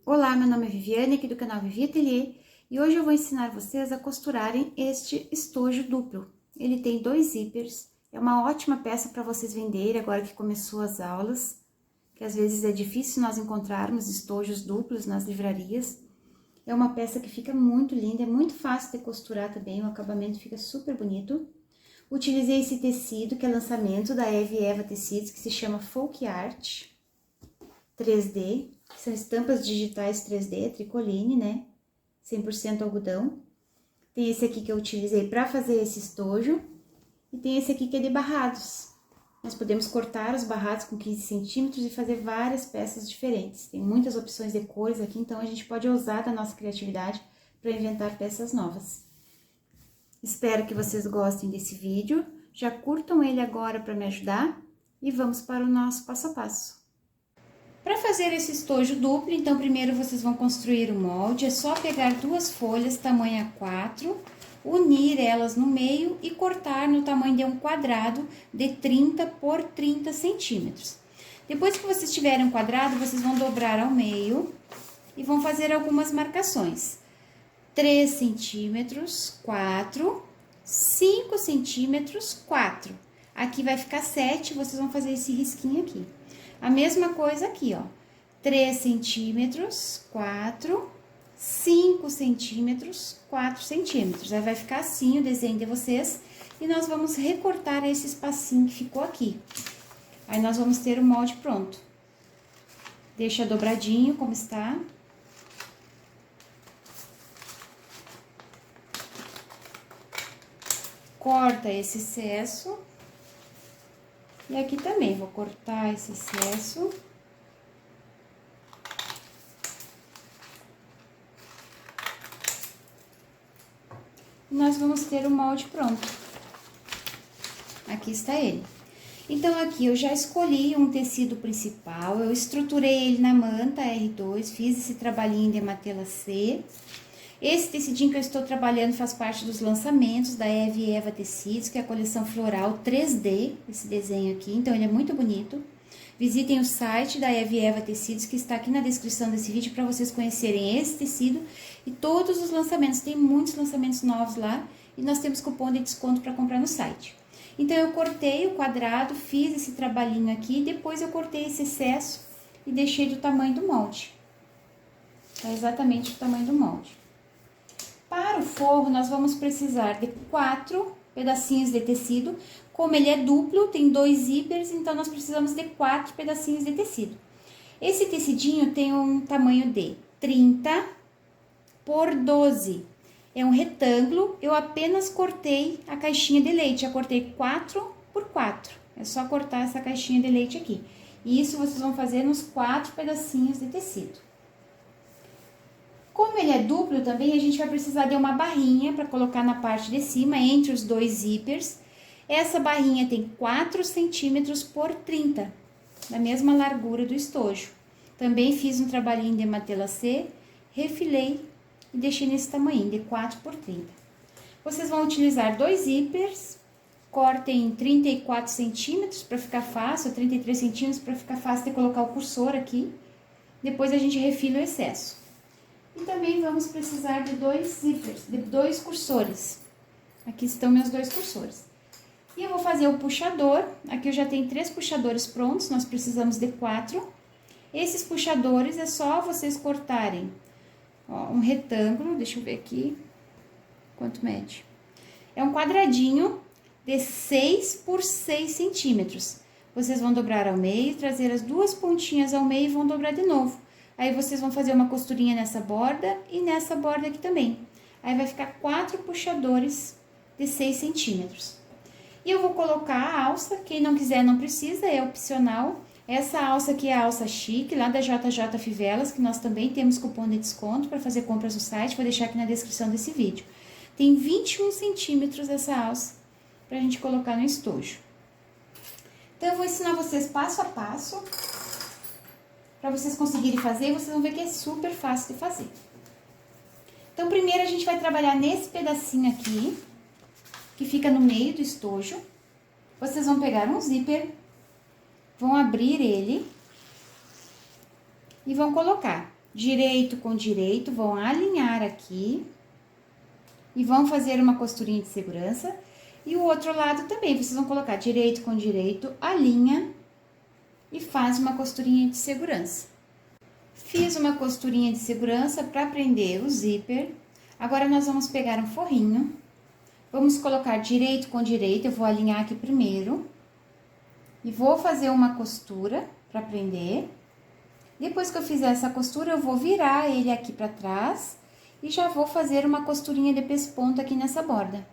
Olá, meu nome é Viviane, aqui do canal Vivi Ateliê, e hoje eu vou ensinar vocês a costurarem este estojo duplo. Ele tem 2 zíperes, é uma ótima peça para vocês venderem agora que começou as aulas, que às vezes é difícil nós encontrarmos estojos duplos nas livrarias. É uma peça que fica muito linda, é muito fácil de costurar também, o acabamento fica super bonito. Utilizei esse tecido, que é lançamento da Eva Tecidos, que se chama Folk Art 3D, que são estampas digitais 3D, tricoline, né? 100% algodão. Tem esse aqui que eu utilizei para fazer esse estojo. E tem esse aqui que é de barrados. Nós podemos cortar os barrados com 15 centímetros e fazer várias peças diferentes. Tem muitas opções de cores aqui, então a gente pode usar da nossa criatividade para inventar peças novas. Espero que vocês gostem desse vídeo. Já curtam ele agora para me ajudar e vamos para o nosso passo a passo. Para fazer esse estojo duplo, então primeiro vocês vão construir o molde. É só pegar 2 folhas tamanho A4, unir elas no meio e cortar no tamanho de um quadrado de 30 por 30 centímetros. Depois que vocês tiverem um quadrado, vocês vão dobrar ao meio e vão fazer algumas marcações. 3 centímetros, 4, 5 centímetros, 4. Aqui vai ficar 7, vocês vão fazer esse risquinho aqui. A mesma coisa aqui, ó, 3 centímetros, 4, 5 centímetros, 4 centímetros. Aí vai ficar assim o desenho de vocês e nós vamos recortar esse espacinho que ficou aqui. Aí nós vamos ter o molde pronto. Deixa dobradinho como está. Corta esse excesso. E aqui também, vou cortar esse excesso. E nós vamos ter o molde pronto. Aqui está ele. Então, aqui eu já escolhi um tecido principal, eu estruturei ele na manta R2, fiz esse trabalhinho de matela C. Esse tecidinho que eu estou trabalhando faz parte dos lançamentos da Eva Tecidos, que é a coleção floral 3D, esse desenho aqui, então ele é muito bonito. Visitem o site da Eva Tecidos, que está aqui na descrição desse vídeo, para vocês conhecerem esse tecido e todos os lançamentos. Tem muitos lançamentos novos lá e nós temos cupom de desconto para comprar no site. Então, eu cortei o quadrado, fiz esse trabalhinho aqui, depois eu cortei esse excesso e deixei do tamanho do molde. É exatamente o tamanho do molde. Para o forro, nós vamos precisar de 4 pedacinhos de tecido. Como ele é duplo, tem 2 zíperes, então nós precisamos de 4 pedacinhos de tecido. Esse tecidinho tem um tamanho de 30 por 12. É um retângulo, eu apenas cortei a caixinha de leite, já cortei 4 por 4. É só cortar essa caixinha de leite aqui. E isso vocês vão fazer nos 4 pedacinhos de tecido. Como ele é duplo também, a gente vai precisar de uma barrinha para colocar na parte de cima, entre os 2 zíperes. Essa barrinha tem 4 centímetros por 30, da mesma largura do estojo. Também fiz um trabalhinho de matela C, refilei e deixei nesse tamanho, de 4 por 30. Vocês vão utilizar 2 zíperes, cortem 34 centímetros para ficar fácil, 33 centímetros para ficar fácil de colocar o cursor aqui. Depois a gente refila o excesso. E também vamos precisar de 2 zíperes, de 2 cursores. Aqui estão meus 2 cursores. E eu vou fazer o puxador. Aqui eu já tenho 3 puxadores prontos, nós precisamos de 4. Esses puxadores é só vocês cortarem, ó, um retângulo, deixa eu ver aqui, quanto mede. É um quadradinho de 6 por 6 centímetros. Vocês vão dobrar ao meio, trazer as 2 pontinhas ao meio e vão dobrar de novo. Aí, vocês vão fazer uma costurinha nessa borda e nessa borda aqui também. Aí, vai ficar 4 puxadores de 6 centímetros. E eu vou colocar a alça, quem não quiser não precisa, é opcional. Essa alça aqui é a alça chique, lá da JJ Fivelas, que nós também temos cupom de desconto para fazer compras no site. Vou deixar aqui na descrição desse vídeo. Tem 21 centímetros essa alça pra gente colocar no estojo. Então, eu vou ensinar vocês passo a passo, para vocês conseguirem fazer, vocês vão ver que é super fácil de fazer. Então, primeiro a gente vai trabalhar nesse pedacinho aqui, que fica no meio do estojo. Vocês vão pegar um zíper, vão abrir ele e vão colocar direito com direito, vão alinhar aqui e vão fazer uma costurinha de segurança. E o outro lado também, vocês vão colocar direito com direito, alinha e faz uma costurinha de segurança. Fiz uma costurinha de segurança para prender o zíper. Agora, nós vamos pegar um forrinho, vamos colocar direito com direito, eu vou alinhar aqui primeiro. E vou fazer uma costura para prender. Depois que eu fizer essa costura, eu vou virar ele aqui para trás e já vou fazer uma costurinha de pesponto aqui nessa borda.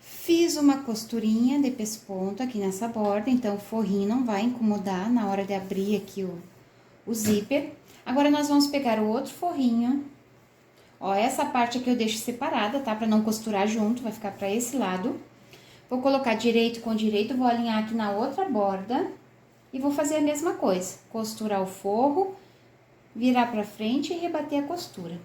Fiz uma costurinha de pesponto aqui nessa borda, então o forrinho não vai incomodar na hora de abrir aqui o zíper. Agora, nós vamos pegar o outro forrinho. Ó, essa parte aqui eu deixo separada, tá? Pra não costurar junto, vai ficar pra esse lado. Vou colocar direito com direito, vou alinhar aqui na outra borda. E vou fazer a mesma coisa, costurar o forro, virar pra frente e rebater a costura.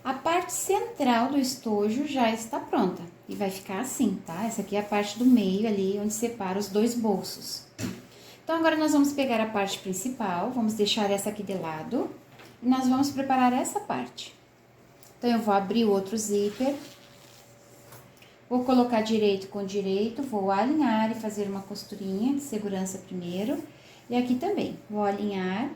A parte central do estojo já está pronta e vai ficar assim, tá? Essa aqui é a parte do meio ali, onde separa os dois bolsos. Então, agora nós vamos pegar a parte principal, vamos deixar essa aqui de lado e nós vamos preparar essa parte. Então, eu vou abrir o outro zíper, vou colocar direito com direito, vou alinhar e fazer uma costurinha de segurança primeiro. E aqui também, vou alinhar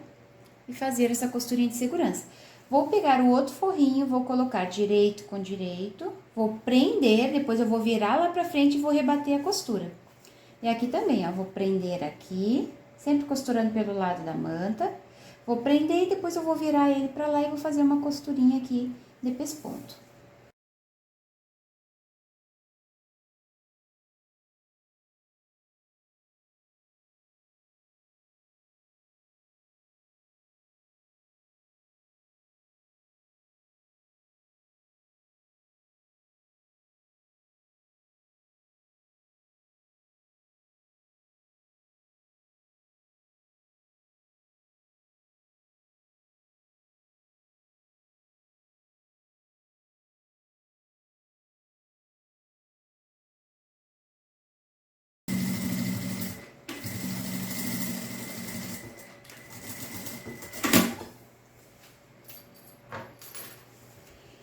e fazer essa costurinha de segurança. Vou pegar o outro forrinho, vou colocar direito com direito, vou prender, depois eu vou virar lá pra frente e vou rebater a costura. E aqui também, ó, vou prender aqui, sempre costurando pelo lado da manta. Vou prender e depois eu vou virar ele pra lá e vou fazer uma costurinha aqui de pesponto.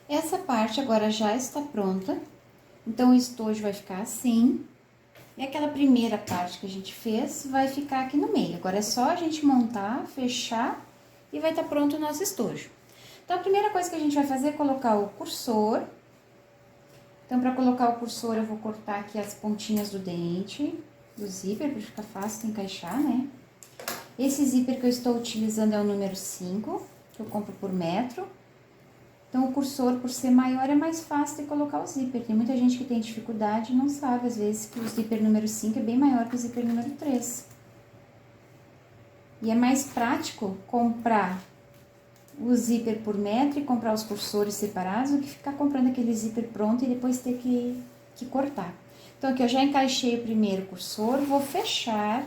Essa parte agora já está pronta, então o estojo vai ficar assim. E aquela primeira parte que a gente fez vai ficar aqui no meio. Agora é só a gente montar, fechar e vai estar pronto o nosso estojo. Então, a primeira coisa que a gente vai fazer é colocar o cursor. Então, para colocar o cursor, eu vou cortar aqui as pontinhas do dente, do zíper, para ficar fácil de encaixar, né? Esse zíper que eu estou utilizando é o número 5, que eu compro por metro. Então, o cursor, por ser maior, é mais fácil de colocar o zíper. Tem muita gente que tem dificuldade e não sabe, às vezes, que o zíper número 5 é bem maior que o zíper número 3. E é mais prático comprar o zíper por metro e comprar os cursores separados do que ficar comprando aquele zíper pronto e depois ter que cortar. Então, aqui eu já encaixei o primeiro cursor, vou fechar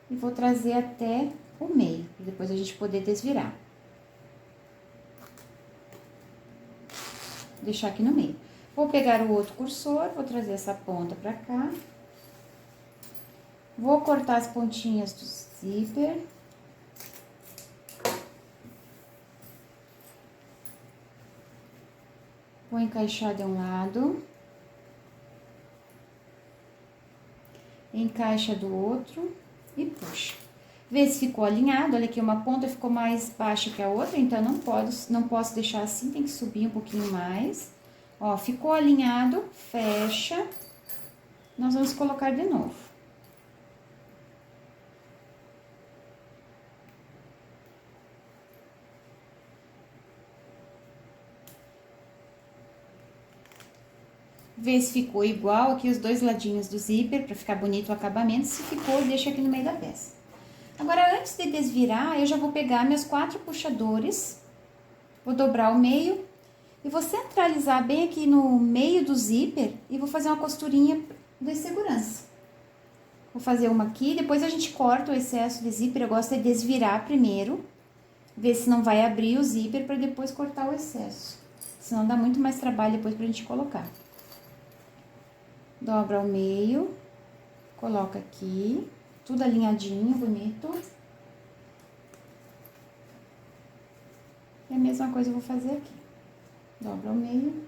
e vou trazer até o meio, para depois a gente poder desvirar. Deixar aqui no meio. Vou pegar o outro cursor, vou trazer essa ponta pra cá. Vou cortar as pontinhas do zíper. Vou encaixar de um lado. Encaixa do outro e puxa. Vê se ficou alinhado, olha aqui, uma ponta ficou mais baixa que a outra, então não posso deixar assim, tem que subir um pouquinho mais. Ó, ficou alinhado, fecha. Nós vamos colocar de novo. Vê se ficou igual aqui os dois ladinhos do zíper, para ficar bonito o acabamento. Se ficou, deixa aqui no meio da peça. Agora, antes de desvirar, eu já vou pegar meus 4 puxadores, vou dobrar o meio e vou centralizar bem aqui no meio do zíper e vou fazer uma costurinha de segurança. Vou fazer uma aqui, depois a gente corta o excesso de zíper. Eu gosto de desvirar primeiro, ver se não vai abrir o zíper para depois cortar o excesso. Senão dá muito mais trabalho depois pra gente colocar. Dobra ao meio, coloca aqui, tudo alinhadinho, bonito. E a mesma coisa eu vou fazer aqui. Dobra ao meio.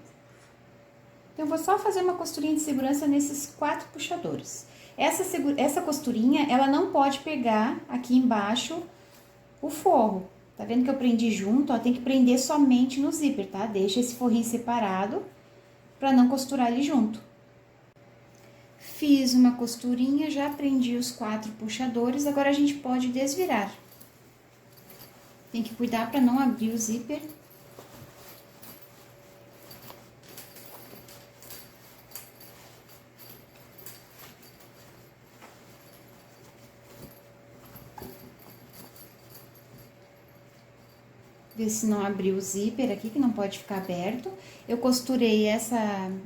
Então, eu vou só fazer uma costurinha de segurança nesses 4 puxadores. Essa costurinha, ela não pode pegar aqui embaixo o forro. Tá vendo que eu prendi junto? Ó, tem que prender somente no zíper, tá? Deixa esse forrinho separado pra não costurar ele junto. Fiz uma costurinha, já prendi os 4 puxadores, agora a gente pode desvirar. Tem que cuidar para não abrir o zíper. Ver se não abriu o zíper aqui, que não pode ficar aberto. Eu costurei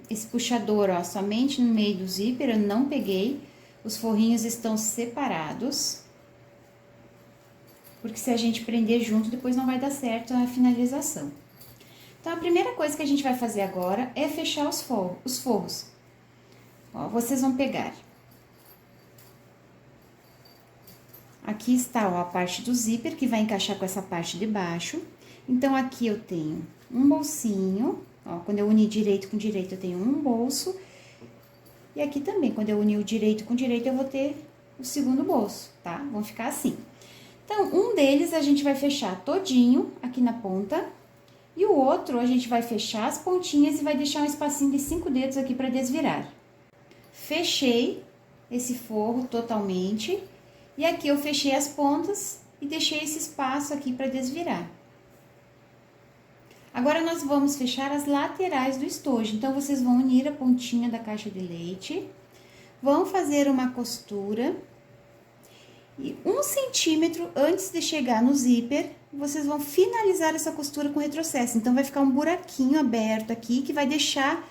esse puxador, ó, somente no meio do zíper, eu não peguei. Os forrinhos estão separados. Porque se a gente prender junto, depois não vai dar certo a finalização. Então, a primeira coisa que a gente vai fazer agora é fechar os forros. Ó, vocês vão pegar. Aqui está, ó, a parte do zíper, que vai encaixar com essa parte de baixo. Então, aqui eu tenho um bolsinho, ó, quando eu unir direito com direito, eu tenho um bolso. E aqui também, quando eu unir o direito com direito, eu vou ter o segundo bolso, tá? Vão ficar assim. Então, um deles a gente vai fechar todinho aqui na ponta. E o outro, a gente vai fechar as pontinhas e vai deixar um espacinho de 5 dedos aqui para desvirar. Fechei esse forro totalmente. E aqui eu fechei as pontas e deixei esse espaço aqui para desvirar. Agora, nós vamos fechar as laterais do estojo. Então, vocês vão unir a pontinha da caixa de leite, vão fazer uma costura. E 1 centímetro antes de chegar no zíper, vocês vão finalizar essa costura com retrocesso. Então, vai ficar um buraquinho aberto aqui, que vai deixar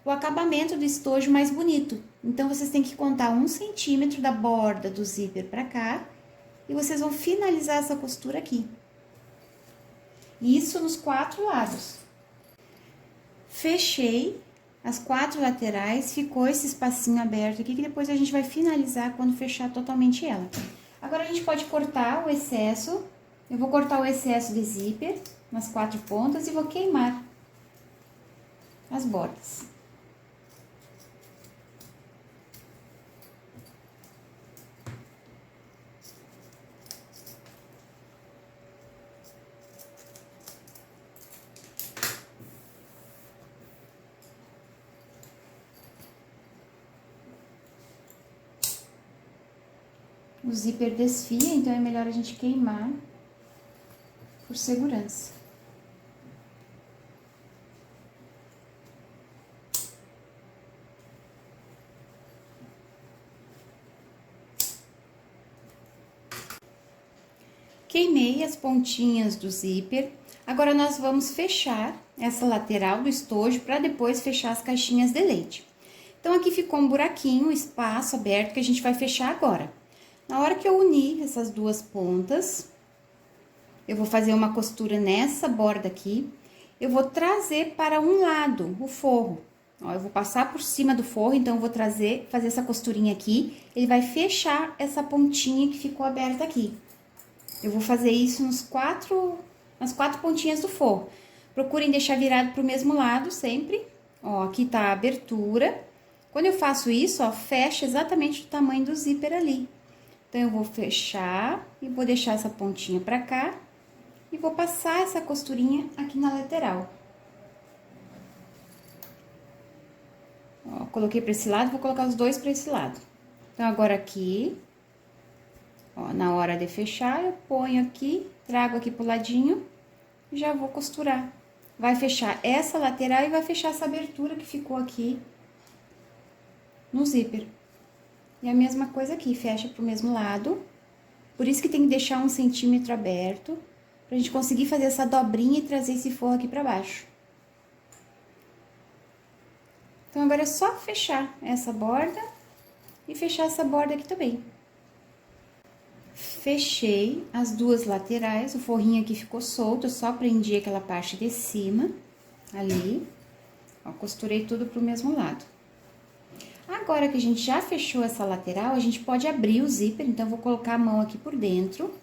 o acabamento do estojo mais bonito. Então, vocês têm que contar 1 centímetro da borda do zíper pra cá, e vocês vão finalizar essa costura aqui. Isso nos 4 lados. Fechei as 4 laterais, ficou esse espacinho aberto aqui, que depois a gente vai finalizar quando fechar totalmente ela. Agora, a gente pode cortar o excesso. Eu vou cortar o excesso de zíper nas 4 pontas e vou queimar as bordas. O zíper desfia, então é melhor a gente queimar por segurança. Queimei as pontinhas do zíper. Agora, nós vamos fechar essa lateral do estojo para depois fechar as caixinhas de leite. Então, aqui ficou um buraquinho, um espaço aberto que a gente vai fechar agora. Na hora que eu unir essas 2 pontas, eu vou fazer uma costura nessa borda aqui. Eu vou trazer para um lado o forro. Ó, eu vou passar por cima do forro, então eu vou fazer essa costurinha aqui. Ele vai fechar essa pontinha que ficou aberta aqui. Eu vou fazer isso nas 4 pontinhas do forro. Procurem deixar virado pro mesmo lado sempre. Ó, aqui tá a abertura. Quando eu faço isso, ó, fecha exatamente o tamanho do zíper ali. Então, eu vou fechar e vou deixar essa pontinha pra cá. E vou passar essa costurinha aqui na lateral. Ó, coloquei pra esse lado, vou colocar os 2 pra esse lado. Então, agora aqui, ó, na hora de fechar, eu ponho aqui, trago aqui pro ladinho e já vou costurar. Vai fechar essa lateral e vai fechar essa abertura que ficou aqui no zíper. E a mesma coisa aqui, fecha pro mesmo lado. Por isso que tem que deixar 1 centímetro aberto, pra gente conseguir fazer essa dobrinha e trazer esse forro aqui pra baixo. Então, agora é só fechar essa borda e fechar essa borda aqui também. Fechei as 2 laterais, o forrinho aqui ficou solto, eu só prendi aquela parte de cima, ali. Ó, costurei tudo pro mesmo lado. Agora que a gente já fechou essa lateral, a gente pode abrir o zíper, então eu vou colocar a mão aqui por dentro.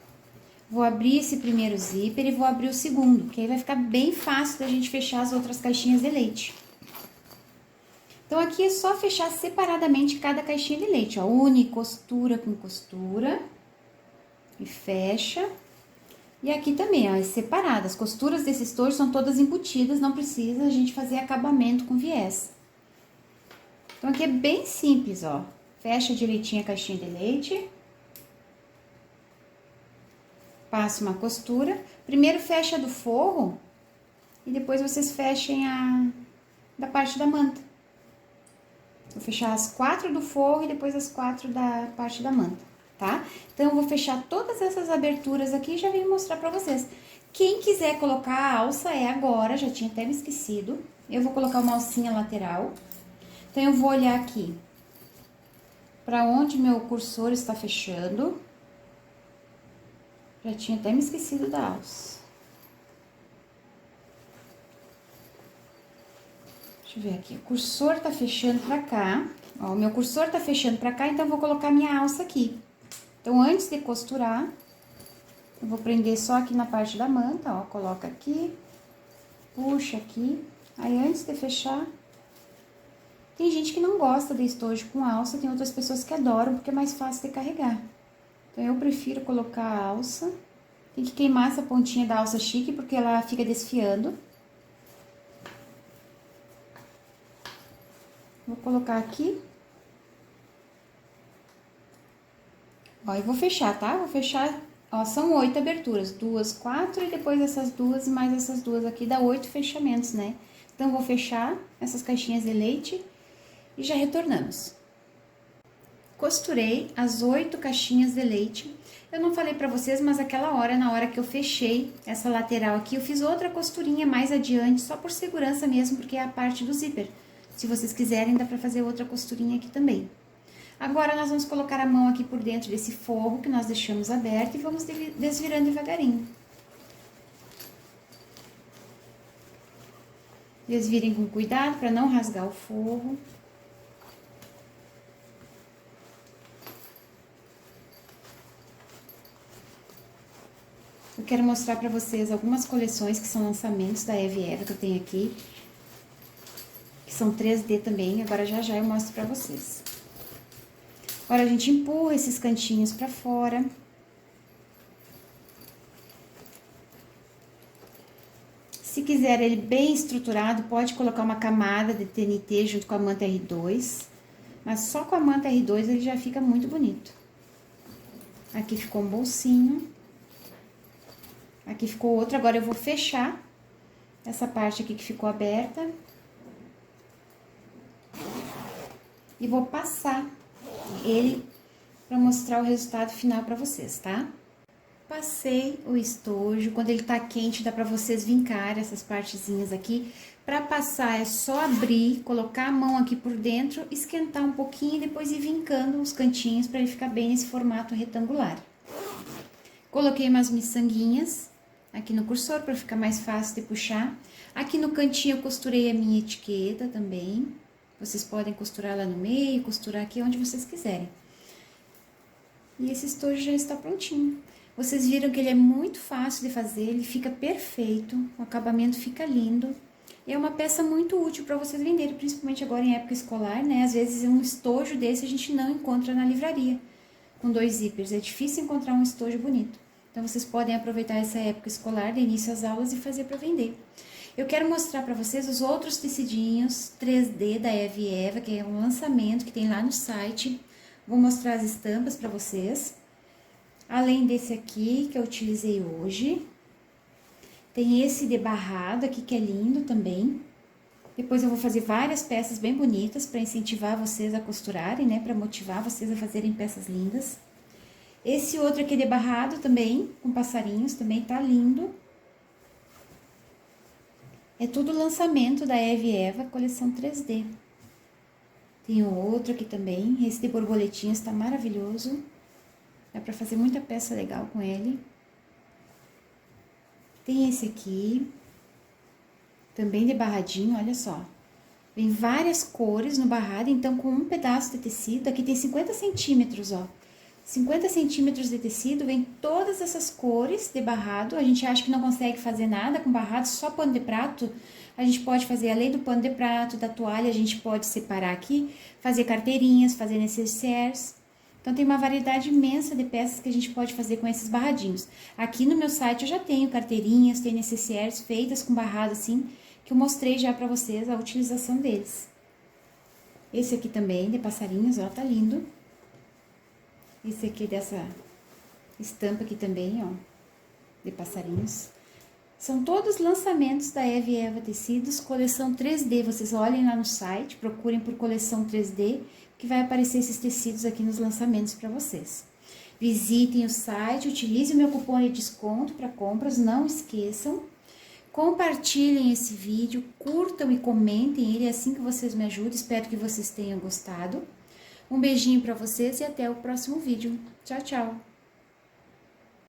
Vou abrir esse primeiro zíper e vou abrir o segundo, que aí vai ficar bem fácil da gente fechar as outras caixinhas de leite. Então, aqui é só fechar separadamente cada caixinha de leite, ó. Une costura com costura e fecha. E aqui também, ó, é separado. As costuras desse estojo são todas embutidas, não precisa a gente fazer acabamento com viés. Então, aqui é bem simples, ó. Fecha direitinho a caixinha de leite. Passa uma costura. Primeiro fecha do forro e depois vocês fechem da parte da manta. Vou fechar as 4 do forro e depois as 4 da parte da manta, tá? Então, eu vou fechar todas essas aberturas aqui e já vim mostrar pra vocês. Quem quiser colocar a alça é agora, já tinha até me esquecido. Eu vou colocar uma alcinha lateral. Então, eu vou olhar aqui pra onde meu cursor está fechando. Já tinha até me esquecido da alça. Deixa eu ver aqui, o cursor tá fechando pra cá, ó, o meu cursor tá fechando pra cá, então eu vou colocar minha alça aqui. Então, antes de costurar, eu vou prender só aqui na parte da manta, ó, coloca aqui, puxa aqui, aí antes de fechar, tem gente que não gosta de estojo com alça, tem outras pessoas que adoram, porque é mais fácil de carregar. Então, eu prefiro colocar a alça, tem que queimar essa pontinha da alça chique, porque ela fica desfiando. Vou colocar aqui. Ó, e vou fechar, tá? Vou fechar, ó, são 8 aberturas. 2, 4 e depois essas 2 mais essas 2 aqui, dá 8 fechamentos, né? Então, vou fechar essas caixinhas de leite e já retornamos. Costurei as 8 caixinhas de leite. Eu não falei pra vocês, mas aquela hora, na hora que eu fechei essa lateral aqui, eu fiz outra costurinha mais adiante, só por segurança mesmo, porque é a parte do zíper. Se vocês quiserem, dá pra fazer outra costurinha aqui também. Agora, nós vamos colocar a mão aqui por dentro desse forro que nós deixamos aberto e vamos desvirando devagarinho. Desvirem com cuidado para não rasgar o forro. Eu quero mostrar para vocês algumas coleções que são lançamentos da Eve que eu tenho aqui. Que são 3D também, agora já eu mostro para vocês. Agora, a gente empurra esses cantinhos pra fora. Se quiser ele bem estruturado, pode colocar uma camada de TNT junto com a manta R2. Mas só com a manta R2 ele já fica muito bonito. Aqui ficou um bolsinho. Aqui ficou outro. Agora, eu vou fechar essa parte aqui que ficou aberta. E vou passar ele para mostrar o resultado final para vocês, tá? Passei o estojo, quando ele tá quente dá para vocês vincar essas partezinhas aqui. Para passar é só abrir, colocar a mão aqui por dentro, esquentar um pouquinho e depois ir vincando os cantinhos para ele ficar bem nesse formato retangular. Coloquei umas miçanguinhas aqui no cursor para ficar mais fácil de puxar. Aqui no cantinho eu costurei a minha etiqueta também. Vocês podem costurar lá no meio, costurar aqui onde vocês quiserem. E esse estojo já está prontinho. Vocês viram que ele é muito fácil de fazer, ele fica perfeito, o acabamento fica lindo. E é uma peça muito útil para vocês venderem, principalmente agora em época escolar, né? Às vezes um estojo desse a gente não encontra na livraria, com 2 zíperes. É difícil encontrar um estojo bonito. Então, vocês podem aproveitar essa época escolar, de início às aulas, e fazer para vender. Eu quero mostrar para vocês os outros tecidinhos 3D da Eve, que é um lançamento que tem lá no site. Vou mostrar as estampas para vocês. Além desse aqui, que eu utilizei hoje. Tem esse de barrado aqui, que é lindo também. Depois eu vou fazer várias peças bem bonitas para incentivar vocês a costurarem, né? Para motivar vocês a fazerem peças lindas. Esse outro aqui de barrado também, com passarinhos, também tá lindo. É tudo lançamento da Eve Eva, coleção 3D. Tem outro aqui também, esse de borboletinhas tá maravilhoso. Dá pra fazer muita peça legal com ele. Tem esse aqui, também de barradinho, olha só. Vem várias cores no barrado, então com um pedaço de tecido, aqui tem 50 centímetros, ó. 50 centímetros de tecido, vem todas essas cores de barrado. A gente acha que não consegue fazer nada com barrado, só pano de prato. A gente pode fazer, além do pano de prato, da toalha, a gente pode separar aqui, fazer carteirinhas, fazer necessaires. Então, tem uma variedade imensa de peças que a gente pode fazer com esses barradinhos. Aqui no meu site eu já tenho carteirinhas, tem necessaires feitas com barrado assim, que eu mostrei já pra vocês a utilização deles. Esse aqui também, de passarinhos, ó, tá lindo. Esse aqui dessa estampa aqui também, ó, de passarinhos. São todos lançamentos da Eve Eva Tecidos, coleção 3D. Vocês olhem lá no site, procurem por coleção 3D, que vai aparecer esses tecidos aqui nos lançamentos para vocês. Visitem o site, utilizem o meu cupom de desconto para compras, não esqueçam. Compartilhem esse vídeo, curtam e comentem ele, é assim que vocês me ajudam. Espero que vocês tenham gostado. Um beijinho para vocês e até o próximo vídeo. Tchau, tchau!